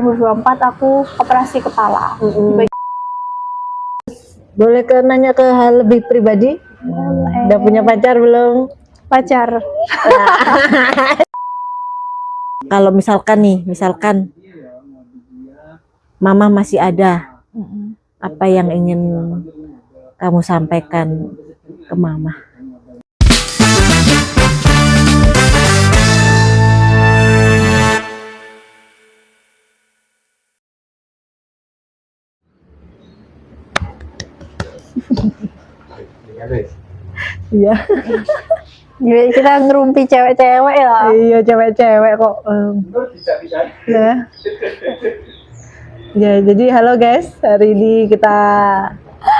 2024 aku operasi kepala. Boleh nanya ke hal lebih pribadi? Udah punya pacar belum? Pacar. Kalau misalkan Mama masih ada, apa yang ingin kamu sampaikan ke Mama? Iya. Jadi kita ngerumpi cewek-cewek ya. Iya, cewek-cewek kok. Ya. Ya, jadi halo guys, hari ini kita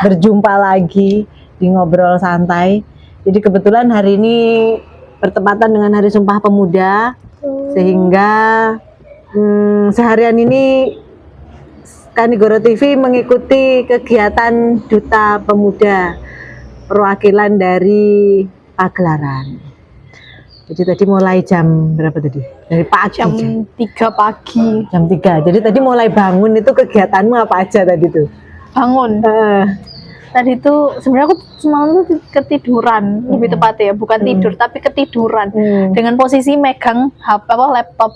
berjumpa lagi di Ngobrol Santai. Jadi kebetulan hari ini bertepatan dengan Hari Sumpah Pemuda, sehingga seharian ini Kanigoro TV mengikuti kegiatan Duta Pemuda perwakilan dari Pagelaran. Jadi tadi mulai jam berapa tadi? Dari pagi. Jam 3 pagi. Jam 3. Jadi tadi mulai bangun itu kegiatanmu apa aja tadi tuh? Bangun. Tadi tuh sebenarnya aku semalam tuh ketiduran, lebih tepatnya ya, bukan tidur tapi ketiduran. Dengan posisi megang laptop.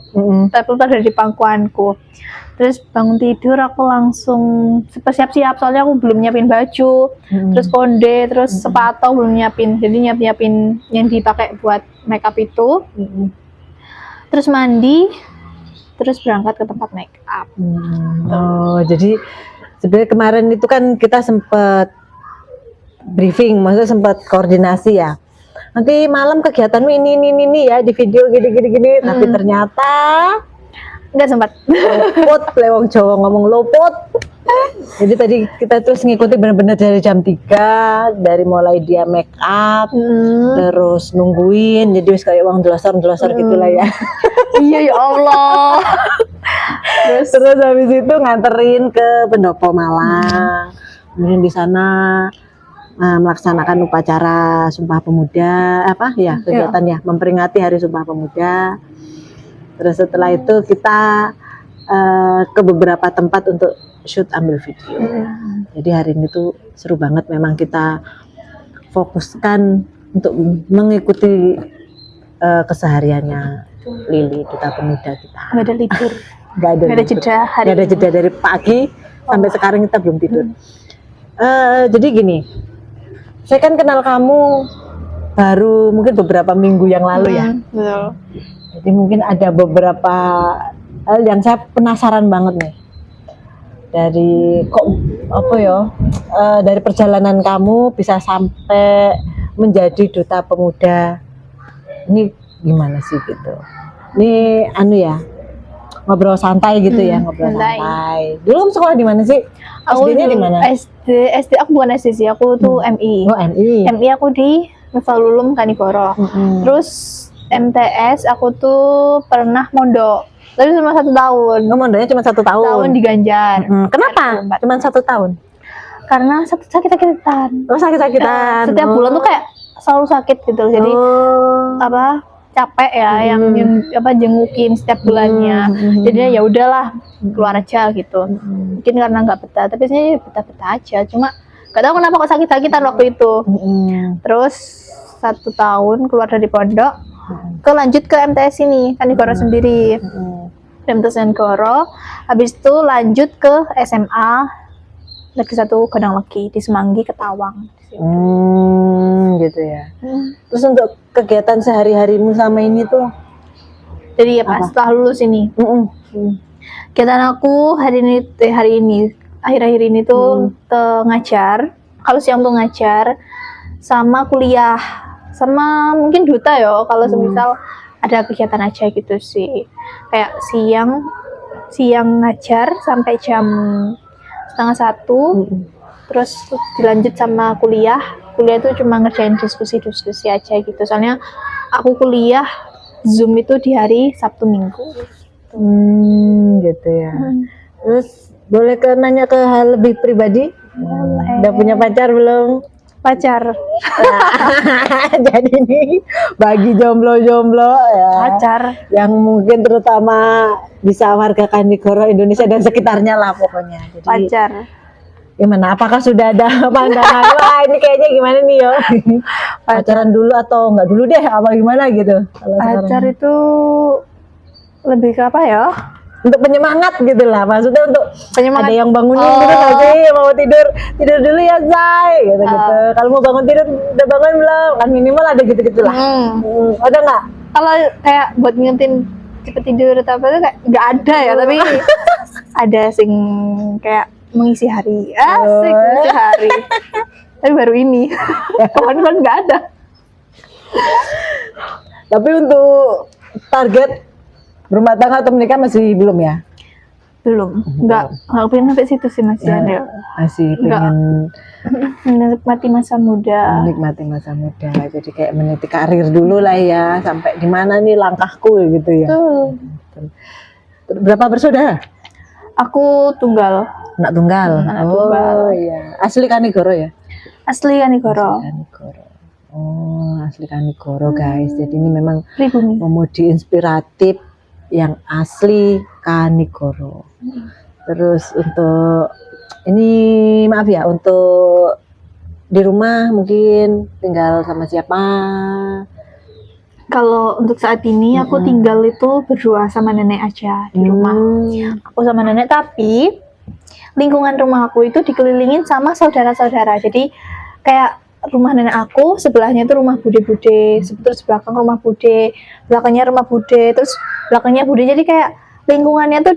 Laptop ada di pangkuanku. Terus bangun tidur aku langsung siap-siap, soalnya aku belum nyiapin baju, terus konde, terus sepatu belum nyiapin. Jadi nyiapin yang dipakai buat makeup itu. Terus mandi, terus berangkat ke tempat makeup. Oh, jadi sebenarnya kemarin itu kan kita sempet briefing, maksudnya sempat koordinasi ya. Nanti malam kegiatanmu ini ya di video gini, tapi ternyata nggak sempat. lopot, lewong Jawa ngomong lopot. Jadi tadi kita terus ngikuti benar-benar dari jam 3, dari mulai dia make up, terus nungguin, jadi wis kayak uang delosor gitulah ya. Iya ya Allah. Terus habis itu nganterin ke Pendopo Malang. Kemudian di sana melaksanakan upacara Sumpah Pemuda, kegiatan ya, memperingati Hari Sumpah Pemuda. Terus setelah itu kita ke beberapa tempat untuk shoot ambil video. Jadi hari ini tuh seru banget, memang kita fokuskan untuk mengikuti kesehariannya Lili, Duta Pemuda kita. Nggak ada libur. Nggak ada jeda. Nggak ada jeda dari pagi sampai sekarang kita belum tidur. Jadi gini, saya kan kenal kamu baru mungkin beberapa minggu yang lalu ya. Betul. Jadi mungkin ada beberapa hal yang saya penasaran banget nih. Dari dari perjalanan kamu bisa sampai menjadi Duta Pemuda. Ini gimana sih gitu? Ini ngobrol santai gitu ya, ngobrol santai. Dulu kamu sekolah di mana sih? SD-nya di mana? SD aku bukan SD sih, aku tuh MI. Oh, MI. MI aku di Miftal Ulum Kanigoro. Terus MTS aku tuh pernah mondok, tapi cuma 1 tahun. Oh, mondoknya cuma 1 tahun. Tahun di Ganjar. Kenapa? Cuma 1 tahun? Karena sakit-sakitan. Oh, sakit-sakitan. Setiap bulan tuh kayak selalu sakit gitu. Jadi capek ya, yang jengukin setiap bulannya. Jadinya ya udahlah, keluar aja gitu. Mungkin karena nggak betah, tapi sebenarnya betah-betah aja. Cuma nggak tahu kenapa kok sakit-sakitan waktu itu. Terus 1 tahun keluar dari pondok, lanjut ke MTS ini, Kanigoro sendiri. MTS Kanigoro, habis itu lanjut ke SMA Negeri 1 Gondang Legi di Semanggi, Ketawang. Gitu ya. Terus untuk kegiatan sehari-harimu sama ini tuh? Jadi ya pas setelah lulus ini. Kegiatan aku hari ini akhir-akhir ini tuh ngajar. Kalau siang tuh ngajar, sama kuliah, sama mungkin duta ya. Kalau semisal ada kegiatan aja gitu sih. Kayak siang ngajar sampai jam 12:30. Terus dilanjut sama kuliah itu cuma ngerjain diskusi aja gitu, soalnya aku kuliah Zoom itu di hari Sabtu Minggu. Gitu ya. Terus boleh nanya ke hal lebih pribadi? Udah punya pacar belum? Pacar. Jadi ini bagi jomblo-jomblo ya, Pacar. yang mungkin terutama bisa warga Kanigoro Indonesia dan sekitarnya lah pokoknya. Jadi Pacar. gimana? Apakah sudah ada pandangan? Wah ini kayaknya gimana nih yo? Pacaran dulu atau enggak dulu deh? Apa gimana gitu? Kalau Pacar sekarang itu lebih ke apa ya? untuk penyemangat gitu lah, maksudnya untuk Penyemangat. ada yang bangunin Oh. gitu nggak sih? Mau tidur dulu ya say gitu gitu. Kalau mau bangun tidur udah bangun belum? Kan minimal ada gitu-gitu lah. Ada nggak? Kalau kayak buat ngingetin cepet tidur atau apa itu kayak nggak ada ya, tapi ada sing kayak mengisi hari. Asik mengisi hari. Tapi baru ini. Kawan-kawan nggak ada. Tapi untuk target berumah tangga atau menikah masih belum ya? Belum. Nggak pengen sampai situ sih Mas Jan ya. Masih Nggak. pengen Menikmati masa muda. menikmati masa muda, jadi kayak meniti karir dulu lah ya, sampai di mana nih langkahku gitu ya. Tuh. Berapa bersaudara? Aku tunggal. Anak tunggal. Anak Oh tunggal. iya, asli Kanigoro ya? Asli Kanigoro. Kanigoro. Oh, asli Kanigoro guys. Jadi ini memang Pribumi. pemudi inspiratif yang asli Kanigoro. Terus untuk ini maaf ya, untuk di rumah mungkin tinggal sama siapa? Kalau untuk saat ini aku tinggal itu berdua sama nenek aja di rumah. Aku sama nenek, tapi lingkungan rumah aku itu dikelilingin sama saudara-saudara. Jadi kayak rumah nenek aku sebelahnya itu rumah bude-bude, terus belakang rumah bude, belakangnya rumah bude, terus belakangnya bude. Jadi kayak lingkungannya tuh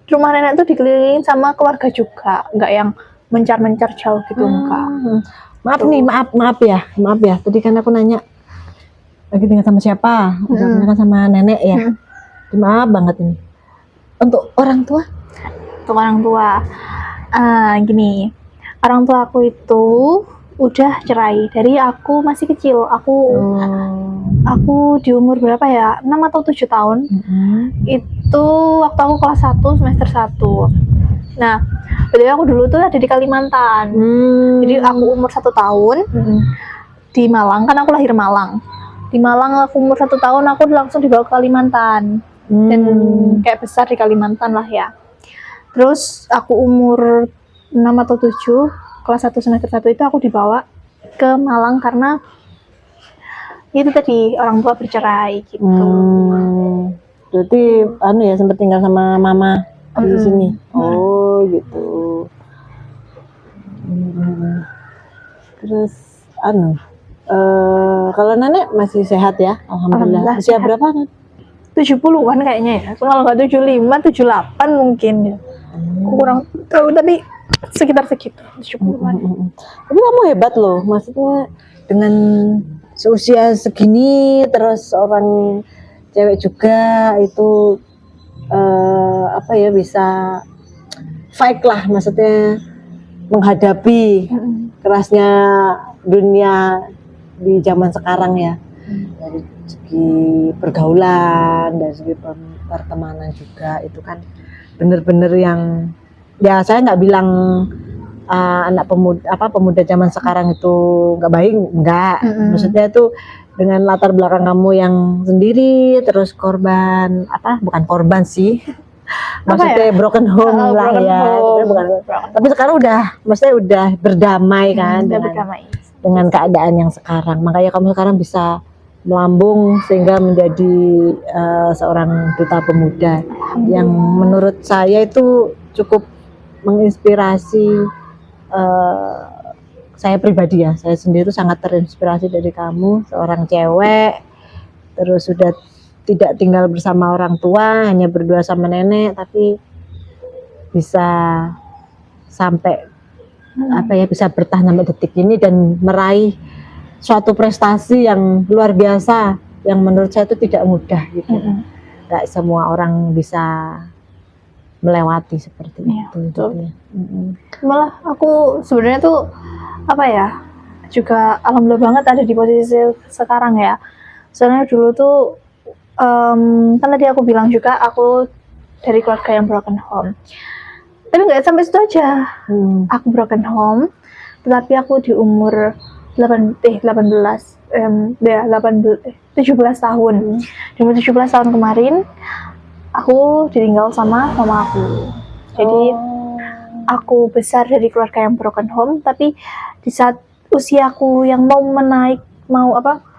rumah nenek tuh dikelilingin sama keluarga juga, nggak yang mencar-mencar jauh gitu, enggak. Maaf nih, maaf ya. Tadi kan aku nanya lagi tinggal sama siapa? Tinggal sama nenek ya. Maaf banget ini. Untuk orang tua? Untuk orang tua, gini, orang tua aku itu udah cerai dari aku masih kecil. Aku di umur berapa ya? 6 atau 7 tahun. Itu waktu aku kelas 1 semester 1. Nah, btw aku dulu tuh ada di Kalimantan. Jadi aku umur 1 tahun di Malang, kan aku lahir Malang. Di Malang aku umur 1 tahun, aku langsung dibawa ke Kalimantan. Dan kayak besar di Kalimantan lah ya. Terus aku umur 6 atau 7, kelas 1 semester 1 itu aku dibawa ke Malang karena itu tadi orang tua bercerai gitu. Berarti anu ya, sempat tinggal sama mama di sini. Oh gitu. Terus kalau nenek masih sehat ya, alhamdulillah. Usia sehat. berapa nih? 70-an kayaknya ya. Kalau nggak 75, 78 mungkin ya. Kurang tahu, tapi sekitar segitu 70-an. Tapi kamu hebat loh, maksudnya dengan seusia segini terus orang cewek juga itu apa ya, bisa fight lah, maksudnya menghadapi kerasnya dunia di zaman sekarang ya, dari segi pergaulan, dari segi pertemanan juga. Itu kan bener-bener yang ya, saya nggak bilang anak pemuda zaman sekarang itu nggak baik, nggak. Maksudnya itu dengan latar belakang kamu yang sendiri, terus bukan korban sih, maksudnya broken home lah broken ya. home. Tapi sekarang maksudnya udah berdamai kan dengan keadaan yang sekarang. Makanya kamu sekarang bisa melambung sehingga menjadi seorang duta pemuda yang menurut saya itu cukup menginspirasi. Saya pribadi ya, saya sendiri sangat terinspirasi dari kamu, seorang cewek, terus sudah tidak tinggal bersama orang tua, hanya berdua sama nenek, tapi bisa sampai bisa bertahan sampai detik ini dan meraih suatu prestasi yang luar biasa, yang menurut saya itu tidak mudah gitu. Gak semua orang bisa melewati seperti itu. Gitu. Malah aku sebenarnya tuh juga alhamdulillah banget ada di posisi sekarang ya. Soalnya dulu tuh kan tadi aku bilang juga aku dari keluarga yang broken home. Tapi nggak sampai situ aja. Aku broken home, tetapi aku di umur 17 tahun. Di umur 17 tahun kemarin aku ditinggal sama mama aku. Jadi aku besar dari keluarga yang broken home, tapi di saat usiaku yang mau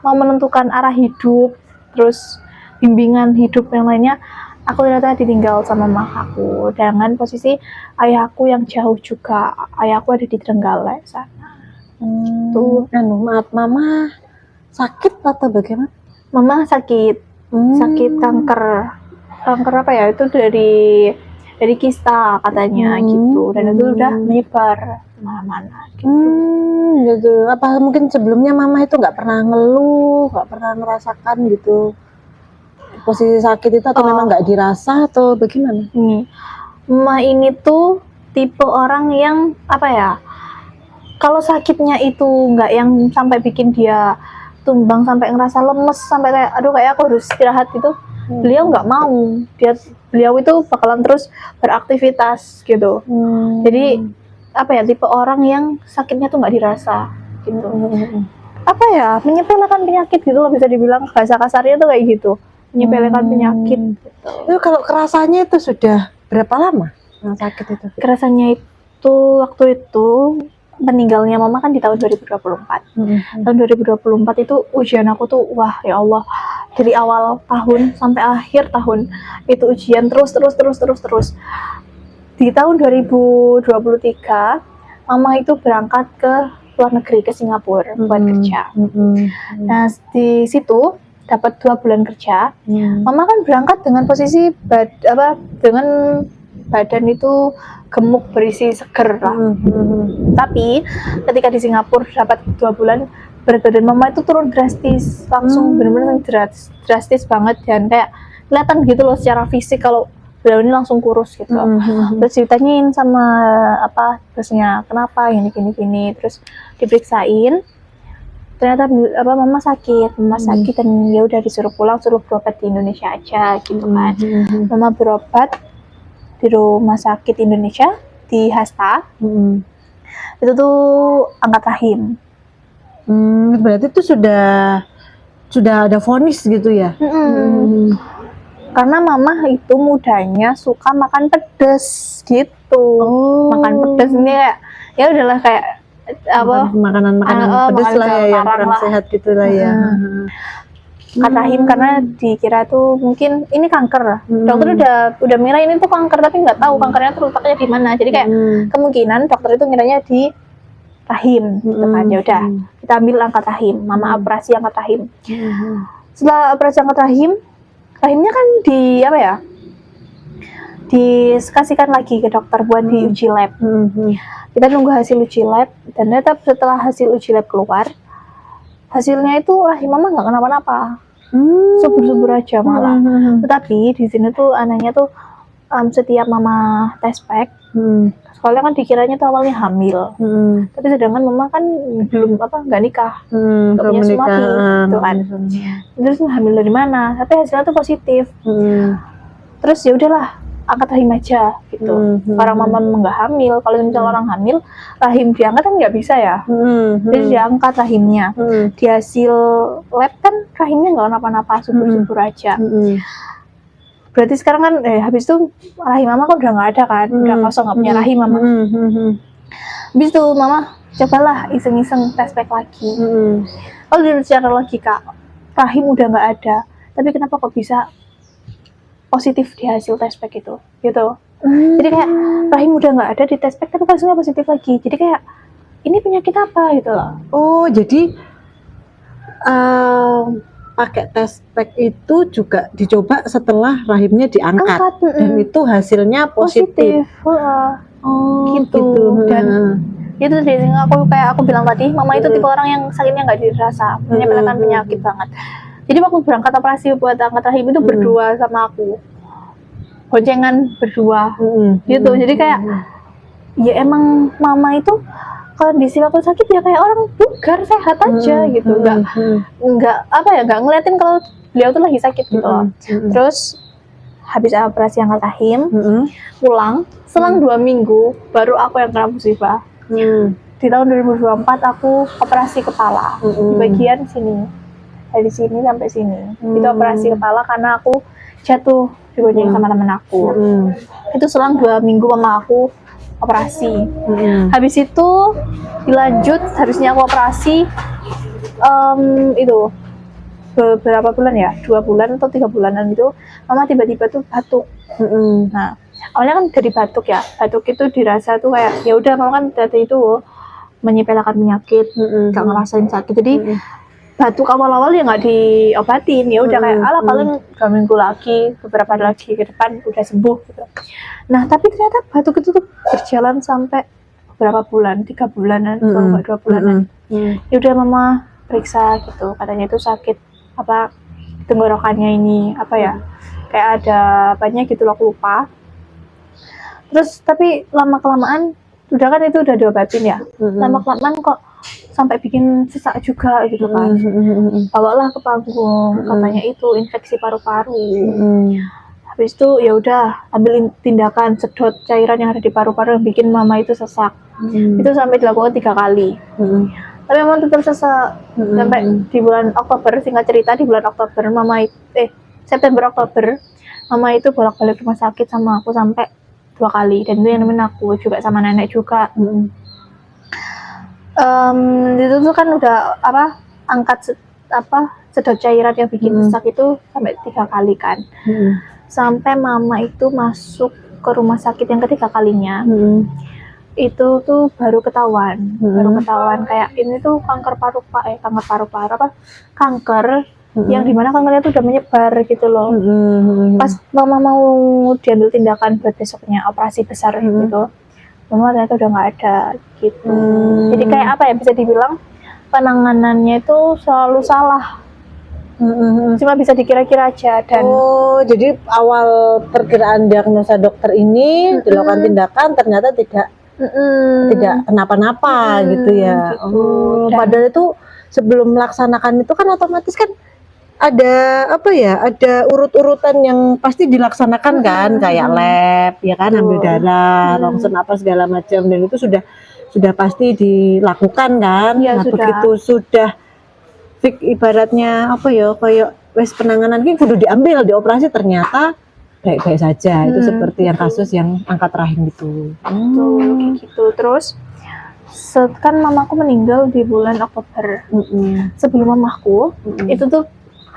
menentukan arah hidup, terus bimbingan hidup yang lainnya, aku ternyata ditinggal sama mama aku dengan posisi ayahku yang jauh juga. Ayahku ada di Trenggalek sana. Tuh, maaf, mama sakit atau bagaimana? Mama sakit kanker apa ya, itu dari kista katanya gitu, dan itu udah menyebar kemana-mana gitu. Gitu. Apa mungkin sebelumnya mama itu nggak pernah ngeluh, nggak pernah merasakan gitu posisi sakit itu, atau memang nggak dirasa atau bagaimana? Mama ini tuh tipe orang yang apa ya, kalau sakitnya itu nggak yang sampai bikin dia tumbang sampai ngerasa lemes sampai kayak aduh kayak aku harus istirahat gitu. Beliau nggak mau, beliau itu bakalan terus beraktivitas gitu. Jadi apa ya, tipe orang yang sakitnya tuh nggak dirasa gitu. Apa ya, menyepelekan penyakit gitu loh, bisa dibilang bahasa kasarnya tuh kayak gitu, menyepelekan penyakit gitu. Itu kalau kerasanya itu sudah berapa lama yang sakit itu? Kerasanya itu waktu itu meninggalnya mama kan di tahun 2024. Tahun 2024 itu ujian aku tuh, wah ya Allah, dari awal tahun sampai akhir tahun itu ujian terus. Di tahun 2023 mama itu berangkat ke luar negeri, ke Singapura buat kerja. Nah di situ dapat 2 bulan kerja. Mama kan berangkat dengan posisi dengan badan itu gemuk, berisi seger lah. Tapi ketika di Singapura dapat 2 bulan, berat badan mama itu turun drastis, langsung benar-benar drastis banget, dan kayak kelihatan gitu loh secara fisik kalau beliau ini langsung kurus gitu. Terus ditanyain sama bosnya kenapa gini, terus diperiksain, ternyata mama sakit dan ya udah disuruh pulang, suruh berobat di Indonesia aja gitu kan. Mama berobat di rumah sakit Indonesia di Hasta. Itu tuh angkat rahim. Berarti itu sudah ada vonis gitu ya? Karena mama itu mudanya suka makan pedes gitu. Makan pedes ini kayak ya udahlah kayak makanan pedes lah ya, yang kurang sehat gitu lah ya. Angkat rahim karena dikira tuh mungkin ini kanker. Dokter udah mengira ini tuh kanker, tapi nggak tahu kankernya tuh letaknya di mana. Jadi kayak kemungkinan dokter itu ngiranya di rahim gitu kan. Ya udah, kita ambil angkat rahim. Mama operasi angkat rahim. Setelah operasi angkat rahim, rahimnya kan dikasihkan lagi ke dokter buat diuji lab. Kita nunggu hasil uji lab, dan ternyata setelah hasil uji lab keluar, hasilnya itu rahim mama nggak kenapa-napa, subur-subur aja malah. Tetapi di sini tuh anehnya tuh setiap mama tes pack, soalnya kan dikiranya tuh awalnya hamil, tapi sedangkan mama kan belum nggak nikah, nggak punya suami gitu kan. Terus hamil dari mana? Tapi hasilnya tuh positif. Terus ya udahlah, angkat rahim aja gitu. Orang mama nggak hamil, kalau misalnya orang hamil rahim diangkat kan nggak bisa ya. Jadi diangkat rahimnya. Di hasil lab kan rahimnya nggak kenapa-napa, subur-subur aja. Berarti sekarang kan habis itu rahim mama kan udah nggak ada kan, udah kosong, nggak punya rahim mama. Habis itu mama cobalah iseng-iseng tes pack lagi. Kalau dari secara logika rahim udah nggak ada, tapi kenapa kok bisa positif di hasil tes pack itu gitu. Jadi kayak rahim udah nggak ada di tes pack tapi hasilnya positif lagi. Jadi kayak ini penyakit apa gitu loh. Oh, jadi pakai tes pack itu juga dicoba setelah rahimnya diangkat. Dan itu hasilnya positif. Gitu. Dan itu dari aku bilang tadi, mama itu tipe orang yang sakitnya nggak dirasa, menyepelekan penyakit banget. Jadi waktu berangkat operasi buat angkat rahim itu berdua sama aku, boncengan berdua gitu. Jadi kayak ya emang mama itu kondisi waktu sakit ya kayak orang bugar, sehat aja gitu, nggak ngeliatin kalau beliau tuh lagi sakit gitu loh. Terus habis operasi angkat rahim pulang, selang 2 minggu baru aku yang kena musibah. di tahun 2024 aku operasi kepala di bagian sini, dari sini sampai sini. Itu operasi kepala karena aku jatuh digonceng sama temen aku. Itu selang 2 minggu mama aku operasi. Habis itu dilanjut, harusnya aku operasi itu beberapa bulan ya, 2 bulan atau 3 bulanan itu, mama tiba-tiba tuh batuk. Nah, awalnya kan dari batuk ya, batuk itu dirasa tuh kayak ya udah, mama kan dari itu menyepelekan penyakit, gak ngerasain sakit. Jadi batuk awal-awal ya nggak diobatin, ya udah kayak alah paling 2 minggu lagi, beberapa hari lagi ke depan udah sembuh gitu. Nah tapi ternyata batuk itu tuh berjalan sampai berapa bulan, 3 bulanan atau enggak 2 bulanan. Ya udah mama periksa gitu, katanya itu sakit apa tenggorokannya ini apa ya, kayak ada apanya gitu loh, aku lupa. Terus tapi lama kelamaan udah kan itu udah diobatin ya, lama kelamaan kok sampai bikin sesak juga gitu kan. Bawalah ke panggung, katanya itu infeksi paru-paru. Habis itu ya udah ambil tindakan, sedot cairan yang ada di paru-paru yang bikin mama itu sesak. Itu sampai dilakukan 3 kali. Tapi memang tetap sesak sampai di bulan Oktober. Singkat cerita, di bulan Oktober mama September Oktober mama itu bolak-balik rumah sakit sama aku sampai 2 kali, dan itu yang nemenin aku juga sama nenek juga. Itu tuh kan udah angkat sedot cairan yang bikin sesak itu sampai 3 kali kan. Sampai mama itu masuk ke rumah sakit yang ketiga kalinya. Itu tuh baru ketahuan kayak ini tuh kanker yang dimana kankernya tuh udah menyebar gitu loh. Pas mama mau diambil tindakan buat besoknya operasi besar gitu, mama ternyata udah nggak ada gitu. Jadi kayak apa ya, bisa dibilang penanganannya itu selalu salah. Cuma bisa dikira-kira aja. Dan jadi awal perkiraan diagnosa dokter ini dilakukan tindakan ternyata tidak kenapa-napa gitu ya. Gitu. Padahal itu sebelum melaksanakan itu kan otomatis kan ada ada urut-urutan yang pasti dilaksanakan kan, kayak lab ya kan, ambil darah, ronsen apa segala macam, dan itu sudah pasti dilakukan kan. Ya, nah sudah. Begitu sudah fix ibaratnya kayak wes penanganan ini kudu diambil, dioperasi, ternyata baik-baik saja. Itu seperti yang kasus yang angkat rahim gitu. Kayak gitu. Terus kan mamaku meninggal di bulan Oktober. Sebelum mamaku itu tuh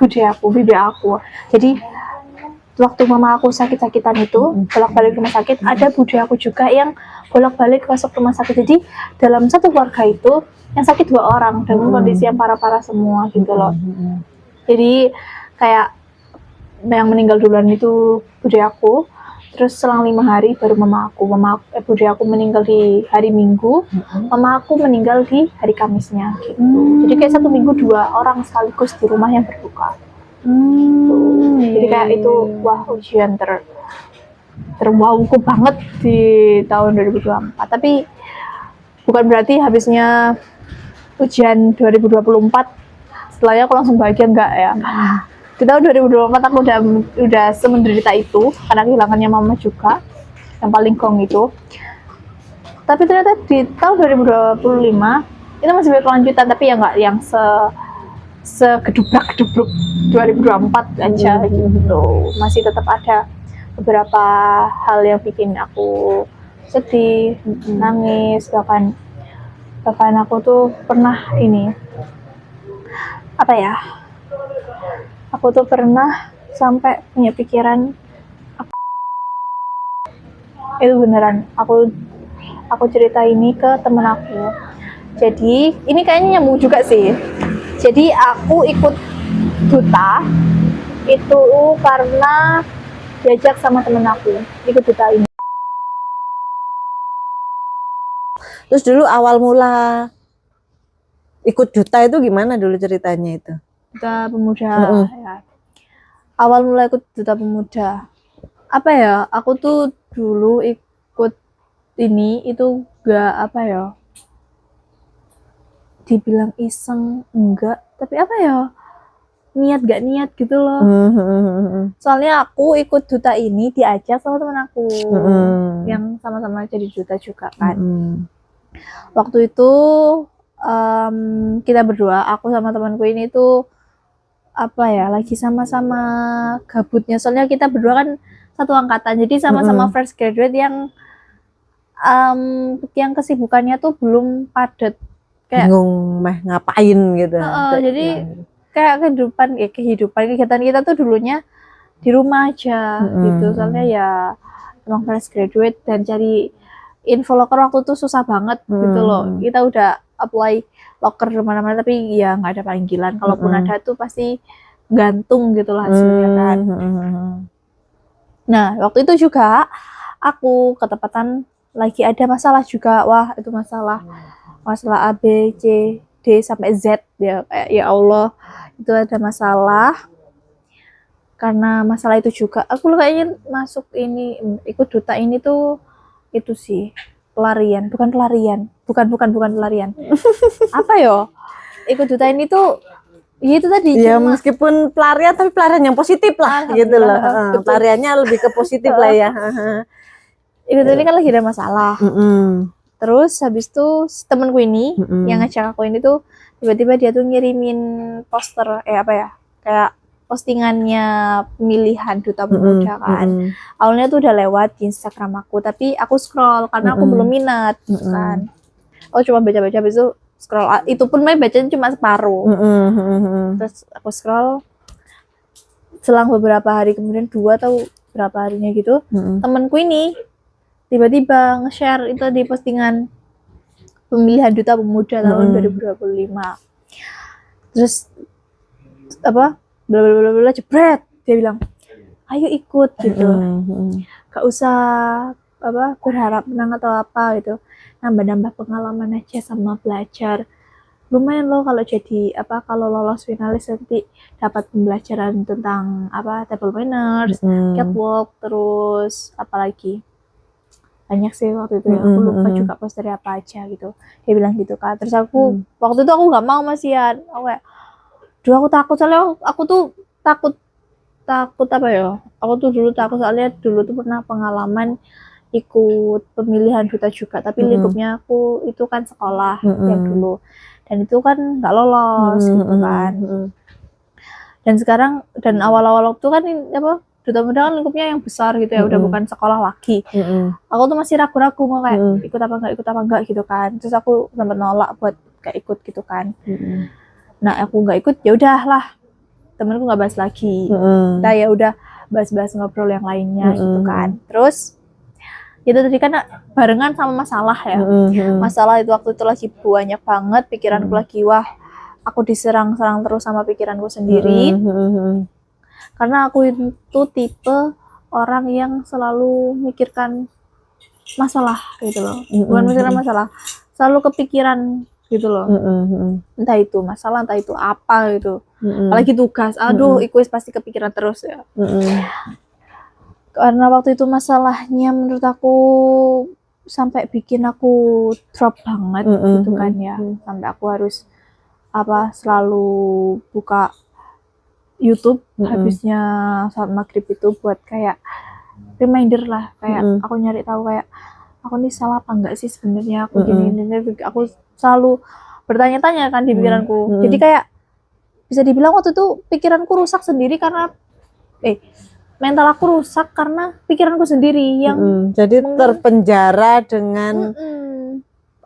bibi aku. Jadi waktu mama aku sakit-sakitan itu bolak-balik rumah sakit, ada bude aku juga yang bolak-balik masuk rumah sakit. Jadi dalam satu keluarga itu yang sakit 2 orang dengan kondisi yang parah-parah semua gitu loh. Jadi kayak yang meninggal duluan itu bude aku, terus selang 5 hari baru bude aku meninggal di hari Minggu, mama aku meninggal di hari Kamisnya gitu. Jadi kayak 1 minggu 2 orang sekaligus di rumah yang berduka. Jadi kayak itu ujian terwowku banget di tahun 2024. Tapi bukan berarti habisnya ujian 2024 setelahnya aku langsung bahagia, enggak ya. Di tahun 2024 aku udah semenderita itu karena kehilangannya mama juga yang paling gong itu. Tapi ternyata di tahun 2025 itu masih berkelanjutan, tapi ya nggak yang segedubrak-gedubruk 2024 aja gitu. Masih tetap ada beberapa hal yang bikin aku sedih, nangis, bahkan aku tuh pernah aku tuh pernah sampai punya pikiran itu beneran. Aku cerita ini ke temen aku. Jadi ini kayaknya nyambung juga sih. Jadi aku ikut duta itu karena diajak sama temen aku ikut duta ini. Terus dulu awal mula ikut duta itu gimana dulu ceritanya itu? Duta pemuda ya. Awal mula ikut duta pemuda. Apa ya? Aku tuh dulu ikut ini itu gak dibilang iseng enggak, tapi niat gak niat gitu loh. Soalnya aku ikut duta ini diajak sama temen aku yang sama-sama jadi duta juga kan. Waktu itu kita berdua, aku sama temanku ini tuh apa ya, lagi sama-sama gabutnya. Soalnya kita berdua kan satu angkatan, jadi sama-sama fresh graduate yang kesibukannya tuh belum padat. Kayak Bingung meh ngapain gitu. jadi kayak kehidupan kegiatan kita tuh dulunya di rumah aja gitu. Soalnya ya emang fresh graduate dan cari info loker waktu itu susah banget gitu loh. Kita udah apply loker kemana-mana tapi ya nggak ada panggilan. Kalaupun ada tuh pasti gantung gitu lah hasilnya kan. Nah waktu itu juga aku ketepatan lagi ada masalah juga. Wah itu masalah A B C D sampai Z ya, kayak ya Allah itu ada masalah. Karena masalah itu juga aku kayaknya masuk ini ikut duta ini tuh itu sih pelarian, bukan pelarian. Apa yo? Ikut duta ini tuh ya itu tadi ya cuma meskipun pelarian tapi pelarian yang positif lah gitu loh. Pelariannya lebih ke positif lah ya. ikut ini kan lagi ada masalah. Terus habis itu temenku ini yang ngajak aku ini tuh tiba-tiba dia tuh ngirimin poster apa ya, kayak postingannya pemilihan duta pemuda kan. Awalnya tuh udah lewat di Instagram aku, tapi aku scroll karena aku belum minat gitu kan. Aku cuma baca-baca, habis itu scroll. Itu pun main bacanya cuma separuh. Terus aku scroll. Selang beberapa hari kemudian 2 atau berapa harinya gitu, temanku ini tiba-tiba nge-share itu di postingan pemilihan duta pemuda tahun 2025. Terus apa? Bla bla bla jebret. Dia bilang, "Ayo ikut gitu. Gak usah apa berharap menang atau apa gitu. Nambah-nambah pengalaman aja sama belajar. Lumayan loh kalau jadi apa kalau lolos finalis nanti dapat pembelajaran tentang apa table manners, catwalk, terus apalagi banyak sih waktu itu ya. Aku lupa juga posternya apa aja gitu. Dia bilang gitu kan. Terus aku waktu itu aku nggak mau Masian. Aku kayak, duh aku takut soalnya aku tuh takut apa ya? Aku tuh dulu takut soalnya dulu tuh pernah pengalaman ikut pemilihan duta juga, tapi lingkupnya aku itu kan sekolah yang dulu, dan itu kan nggak lolos gitu kan. Dan sekarang dan awal-awal waktu kan apa duta muda kan lingkupnya yang besar gitu ya, udah bukan sekolah lagi. Aku tuh masih ragu-ragu mau kayak ikut apa enggak gitu kan. Terus aku sempat nolak buat kayak ikut gitu kan. Nah aku nggak ikut, ya udahlah, temenku nggak bahas lagi. Kita ya udah bahas-bahas ngobrol yang lainnya gitu kan. Terus itu tadi kan barengan sama masalah ya. Masalah itu waktu itu lagi banyak banget, pikiranku lagi wah, aku diserang-serang terus sama pikiranku sendiri. Karena aku itu tipe orang yang selalu mikirkan masalah gitu loh. Bukan mikirkan masalah, selalu kepikiran gitu loh. Entah itu masalah, entah itu apa gitu. Apalagi tugas, aduh, ikuis pasti kepikiran terus ya. Karena waktu itu masalahnya menurut aku sampai bikin aku drop banget gitu kan ya. Sampai aku harus apa selalu buka YouTube habisnya saat maghrib itu buat kayak reminder lah, kayak aku nyari tahu kayak aku nih salah apa enggak sih sebenarnya, aku gini, aku selalu bertanya-tanya kan di pikiranku. Jadi kayak bisa dibilang waktu itu pikiranku rusak sendiri karena mental aku rusak karena pikiranku sendiri yang jadi terpenjara dengan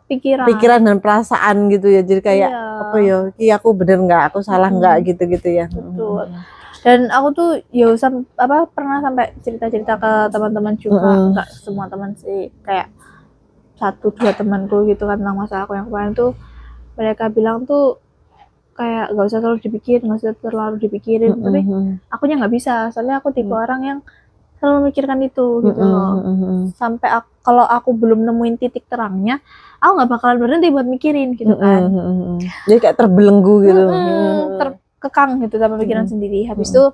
pikiran dan perasaan gitu ya, jadi kayak apa ya, aku bener nggak, aku salah nggak gitu ya. Betul. Dan aku tuh ya pernah sampai cerita-cerita ke teman-teman juga, nggak semua teman sih, kayak 1-2 temanku gitu kan tentang masalah aku yang kemarin tuh. Mereka bilang tuh kayak nggak usah terlalu dipikirin, tapi akunya nggak bisa, soalnya aku tipe orang yang selalu mikirkan itu gitu loh. Sampai kalau aku belum nemuin titik terangnya, aku nggak bakalan berhenti buat mikirin gitu kan. Jadi kayak terbelenggu gitu, terkekang gitu sama pikiran sendiri. Habis itu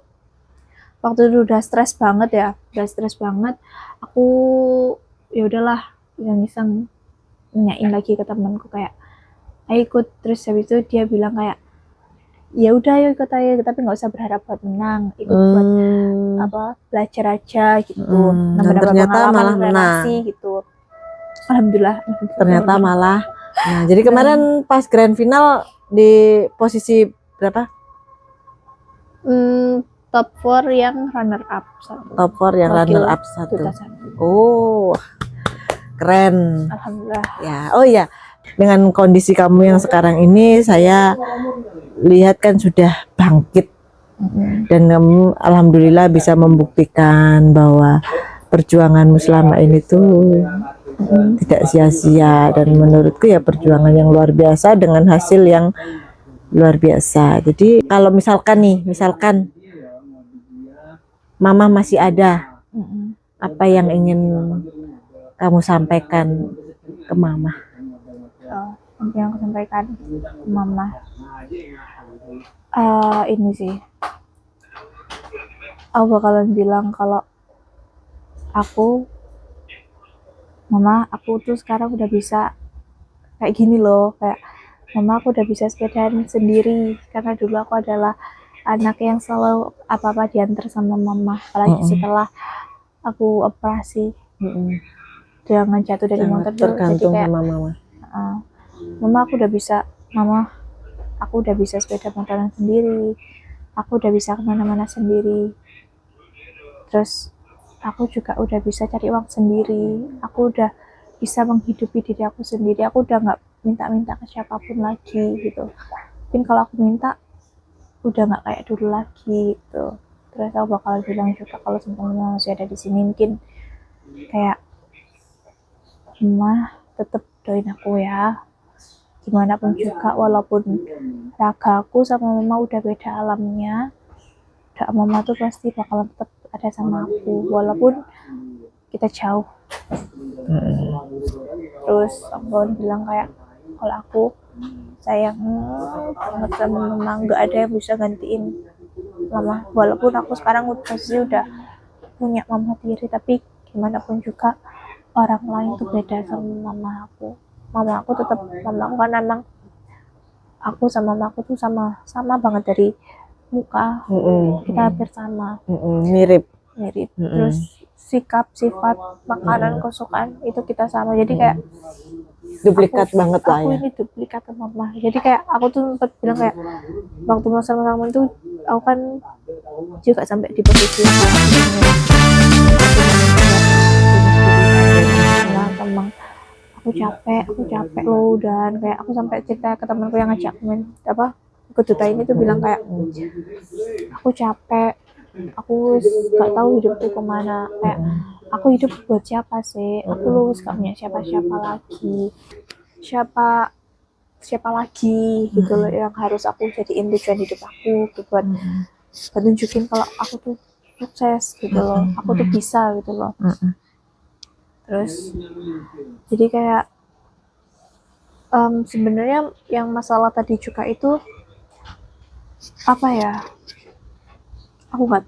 waktu itu udah stres banget, aku ya udahlah iseng nanyain lagi ke temanku kayak ayo ikut. Terus habis itu dia bilang kayak ya udah ayo ikut aja, tapi nggak usah berharap buat menang, ikut buat apa belajar aja gitu, dan ternyata malah relasi gitu. Alhamdulillah. Ternyata malah. Nah, jadi kemarin pas grand final di posisi berapa? Top 4 yang runner up satu. Top 4 yang Wakil runner up 1. duta satu. Oh, keren. Alhamdulillah. Ya, oh iya. Dengan kondisi kamu yang sekarang ini, saya lihat kan sudah bangkit dan kamu alhamdulillah bisa membuktikan bahwa perjuanganmu selama ini tuh tidak sia-sia, dan menurutku ya perjuangan yang luar biasa dengan hasil yang luar biasa. Jadi kalau misalkan Mama masih ada, apa yang ingin kamu sampaikan ke Mama? Apa yang aku sampaikan ke Mama, ini sih, aku bakalan bilang kalau Mama, aku tuh sekarang udah bisa kayak gini loh, kayak Mama, aku udah bisa sepedaan sendiri, karena dulu aku adalah anak yang selalu apa-apa diantar sama Mama, apalagi setelah aku operasi. Jangan jatuh dari motor dulu, tergantung jadi kayak sama Mama. Mama, aku udah bisa sepeda motoran sendiri, aku udah bisa kemana-mana sendiri, terus aku juga udah bisa cari uang sendiri, aku udah bisa menghidupi diri aku sendiri, aku udah nggak minta-minta ke siapapun lagi gitu. Mungkin kalau aku minta udah nggak kayak dulu lagi gitu. Terus aku bakal bilang juga kalau Mama masih ada di sini, mungkin kayak Mama tetap doain aku ya, gimana pun juga, walaupun ragaku sama Mama udah beda alamnya, Mama tuh pasti bakalan tetap ada sama aku walaupun kita jauh. Terus aku bilang kayak kalau aku sayang banget sama Mama, nggak ada yang bisa gantiin Mama, walaupun aku sekarang pasti udah punya Mama tiri, tapi gimana pun juga orang lain tuh beda sama Mama aku. Mama aku tetap Mama aku, kan emang aku sama Mama aku tuh sama banget dari muka, kita hampir sama, mirip. Terus sikap, sifat, makanan, kesukaan itu kita sama, jadi kayak duplikat banget lah ya. Aku ini duplikat Mama, jadi kayak aku tuh sempat bilang kayak waktu sama itu aku kan juga sampai di posisi emang aku capek loh, dan kayak aku sampai cerita ke temanku yang ngajak ikut duta ini tuh bilang kayak aku capek, aku gak tahu hidup tuh kemana, kayak aku hidup buat siapa sih, aku lulus gak punya siapa-siapa lagi gitu loh yang harus aku jadiin tujuan hidup aku gitu, buat tunjukin kalau aku tuh sukses gitu loh, aku tuh bisa gitu loh. Terus jadi kayak sebenarnya yang masalah tadi juga itu apa ya,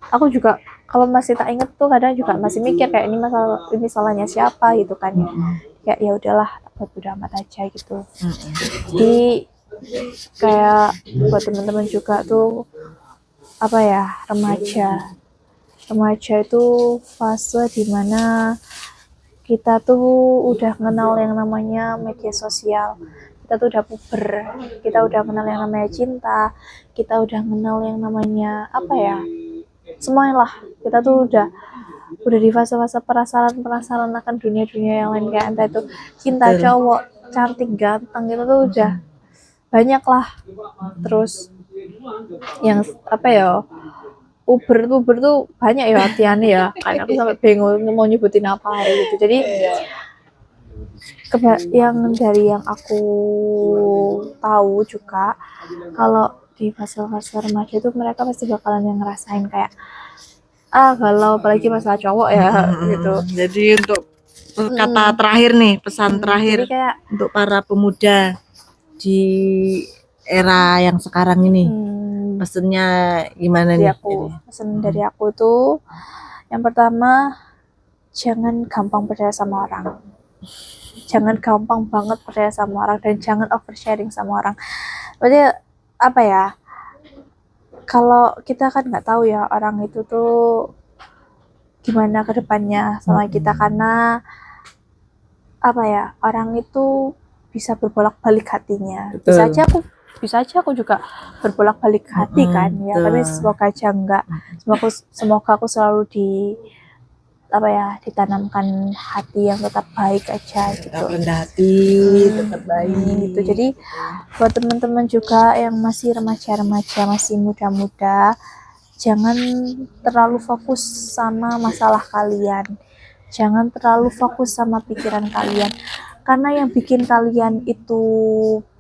aku juga kalau masih tak inget tuh kadang juga masih mikir kayak ini salahnya siapa gitu kan ya. Ya udahlah, udah amat aja gitu. Jadi kayak buat teman-teman juga tuh apa ya, remaja itu fase dimana kita tuh udah kenal yang namanya media sosial, kita tuh udah puber, kita udah kenal yang namanya cinta, kita udah kenal yang namanya apa ya, semuanya lah, kita tuh udah di fase-fase penasaran akan dunia yang lain, kayak entah itu cinta, cowok cantik ganteng, gitu tuh udah banyak lah. Terus yang apa ya, Uber tuh banyak ya artiannya ya, kan aku sampai bingung mau nyebutin apa gitu. Jadi yang dari yang aku tahu juga, kalau di fase-fase remaja itu mereka pasti bakalan yang ngerasain kayak kalau apalagi masalah cowok ya gitu. Jadi untuk kata terakhir nih, pesan terakhir kayak, untuk para pemuda di era yang sekarang ini, pesennya gimana nih? Pesan dari aku tuh yang pertama, jangan gampang percaya sama orang, jangan gampang banget percaya sama orang, dan jangan oversharing sama orang. Berarti apa ya, kalau kita kan nggak tahu ya orang itu tuh gimana ke depannya sama kita, karena apa ya, orang itu bisa berbolak-balik hatinya. Betul. Bisa aja aku juga berbolak-balik hati kan ya, tapi betul. semoga aja enggak. Semoga aku selalu ditanamkan hati yang tetap baik aja gitu. Tetap rendah hati, tetap baik Gitu. Jadi buat teman-teman juga yang masih remaja-remaja, masih muda-muda, jangan terlalu fokus sama masalah kalian. Jangan terlalu fokus sama pikiran kalian. Karena yang bikin kalian itu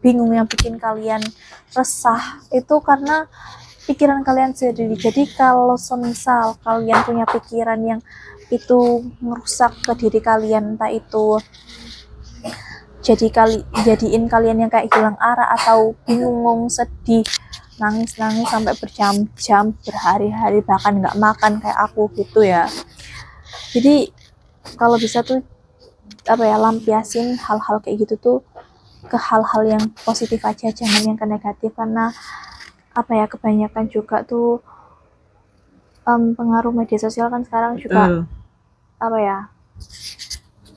bingung, yang bikin kalian resah, itu karena pikiran kalian sendiri. Jadi kalau semisal kalian punya pikiran yang itu merusak ke diri kalian, entah itu jadiin kalian yang kayak hilang arah atau bingung, sedih, nangis sampai berjam-jam, berhari-hari, bahkan nggak makan kayak aku gitu ya. Jadi kalau bisa tuh lampiasin hal-hal kayak gitu tuh ke hal-hal yang positif aja, jangan yang ke negatif, karena kebanyakan juga tuh pengaruh media sosial kan sekarang juga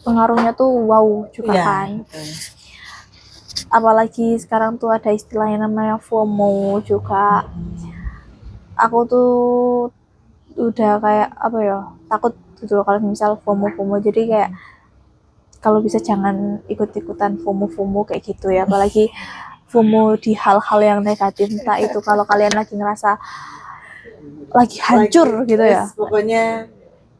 pengaruhnya tuh wow juga kan. Apalagi sekarang tuh ada istilahnya namanya FOMO juga. Aku tuh udah kayak takut gitu kalau misal FOMO. Jadi kayak kalau bisa jangan ikut-ikutan FOMO kayak gitu ya, apalagi FOMO di hal-hal yang negatif, entah itu kalau kalian lagi ngerasa lagi hancur gitu ya, pokoknya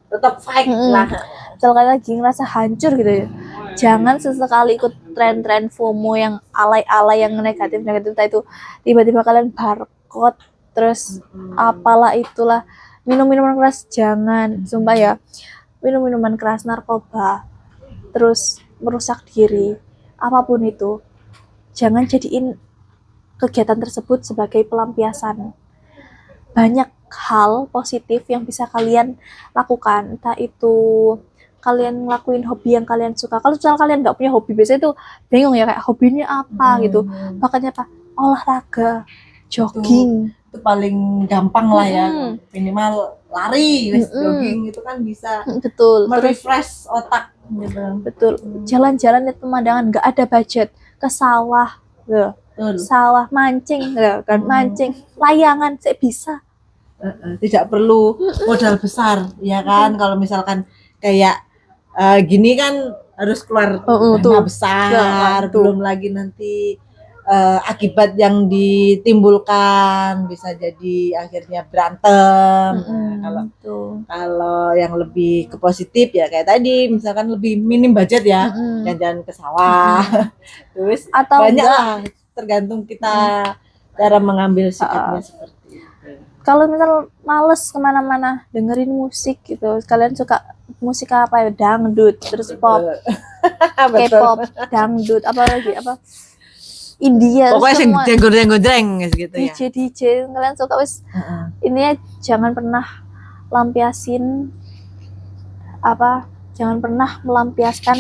tetap fight lah. Kalau kalian lagi ngerasa hancur gitu ya, jangan sesekali ikut tren-tren FOMO yang alay-alay, yang negatif, entah itu tiba-tiba kalian barcode terus apalah itulah, minum-minuman keras jangan, sumpah ya, minum-minuman keras, narkoba, terus merusak diri, apapun itu, jangan jadiin kegiatan tersebut sebagai pelampiasan. Banyak hal positif yang bisa kalian lakukan, entah itu kalian ngelakuin hobi yang kalian suka. Kalau misalnya kalian nggak punya hobi, biasanya tuh bingung ya, kayak hobinya apa gitu, makanya olahraga, jogging itu paling gampang lah ya, minimal lari, jogging itu kan bisa betul, merefresh otak gitu. Betul. Jalan-jalan lihat pemandangan, nggak ada budget, ke sawah, sawah mancing, kan mancing, layangan, saya bisa. Tidak perlu modal besar, ya kan? Kalau misalkan kayak gini kan harus keluar dana besar, belum lagi nanti akibat yang ditimbulkan bisa jadi akhirnya berantem. Kalau yang lebih ke positif ya kayak tadi, misalkan lebih minim budget ya, jalan-jalan ke sawah, terus atau banyak lah, tergantung kita cara mengambil sikapnya seperti itu. Kalau misal males kemana-mana dengerin musik gitu, kalian suka musik apa ya, dangdut, terus pop, K-pop, dangdut, apa lagi, India, pokoknya semua jenggodreng gitu ya. DJ kalian suka wis. Ini jangan pernah lampiasin jangan pernah melampiaskan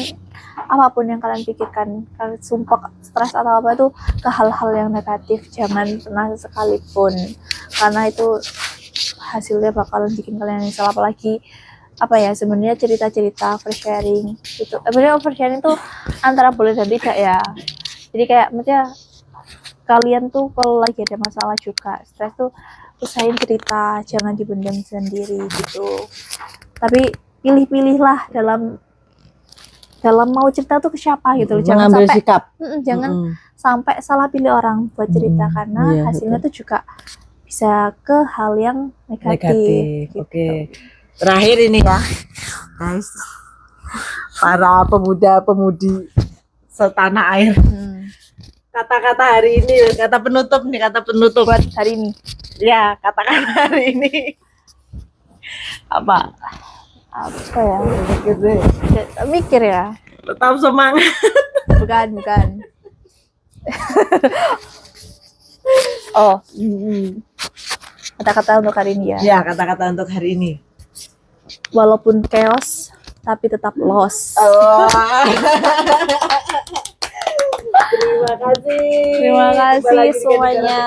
apapun yang kalian pikirkan, kalian sumpah stres atau apa itu ke hal-hal yang negatif, jangan pernah sekalipun, karena itu hasilnya bakalan bikin kalian nyesel. Apalagi sebenarnya cerita-cerita oversharing itu, sebenarnya oversharing tuh antara boleh dan tidak ya. Jadi kayak maksudnya kalian tuh kalau lagi ada masalah juga, stres tuh usahain cerita, jangan dipendam sendiri gitu. Tapi pilih-pilihlah dalam mau cerita tuh ke siapa gitu loh. Jangan sampai sikap. Jangan sampai salah pilih orang buat cerita, karena hasilnya tuh juga bisa ke hal yang negatif. Gitu. Oke. Terakhir ini ya, guys, para pemuda-pemudi setanah air. Kata-kata hari ini, kata penutup buat hari ini. Ya, kata-kata hari ini apa ya? Mikir ya. Tetap semangat. Bukan. Kata-kata untuk hari ini ya. Ya, kata-kata untuk hari ini. Walaupun chaos, tapi tetap lost. Terima kasih semuanya.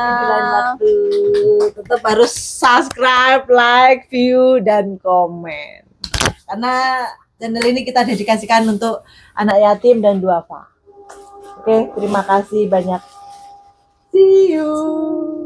Tetap harus subscribe, like, view, dan komen. Karena channel ini kita dedikasikan untuk anak yatim dan duafa. Oke, terima kasih banyak. See you.